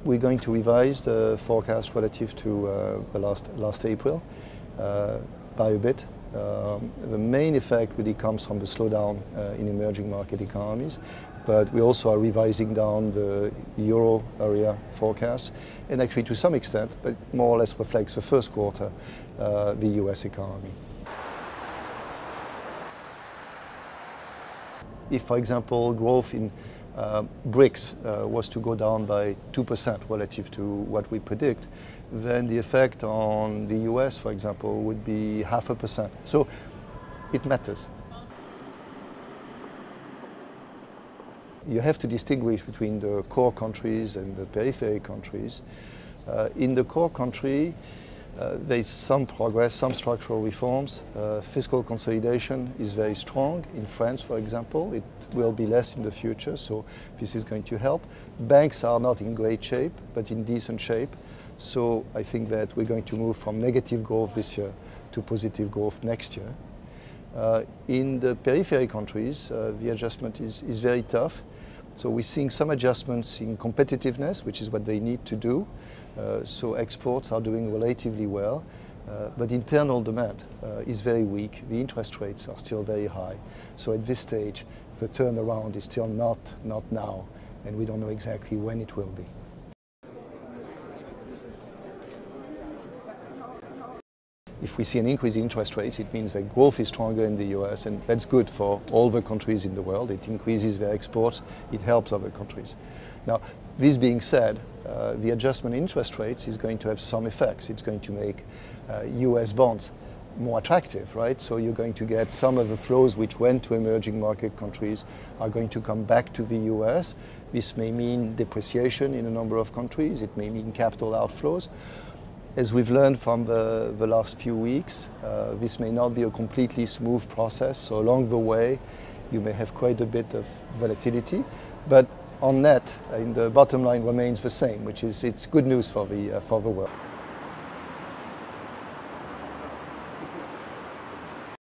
We're going to revise the forecast relative to the last April by a bit. The main effect really comes from the slowdown in emerging market economies, but we also are revising down the euro area forecast, and actually to some extent, but more or less reflects the first quarter, the US economy. If, for example, growth in BRICS was to go down by 2% relative to what we predict, then the effect on the US, for example, would be 0.5%. So it matters. You have to distinguish between the core countries and the periphery countries. In the core country, there is some progress, some structural reforms. Fiscal consolidation is very strong. In France, for example, it will be less in the future, so this is going to help. Banks are not in great shape, but in decent shape. So I think that we're going to move from negative growth this year to positive growth next year. In the periphery countries, the adjustment is very tough. So we're seeing some adjustments in competitiveness, which is what they need to do. So exports are doing relatively well, but internal demand is very weak. The interest rates are still very high. So at this stage, the turnaround is still not now, and we don't know exactly when it will be. If we see an increase in interest rates, it means that growth is stronger in the US, and that's good for all the countries in the world. It increases their exports, it helps other countries. Now, this being said, the adjustment in interest rates is going to have some effects. It's going to make US bonds more attractive, right? So you're going to get some of the flows which went to emerging market countries are going to come back to the US. This may mean depreciation in a number of countries. It may mean capital outflows. As we've learned from the last few weeks, this may not be a completely smooth process. So along the way, you may have quite a bit of volatility. But on net, the bottom line remains the same, which is it's good news for the world.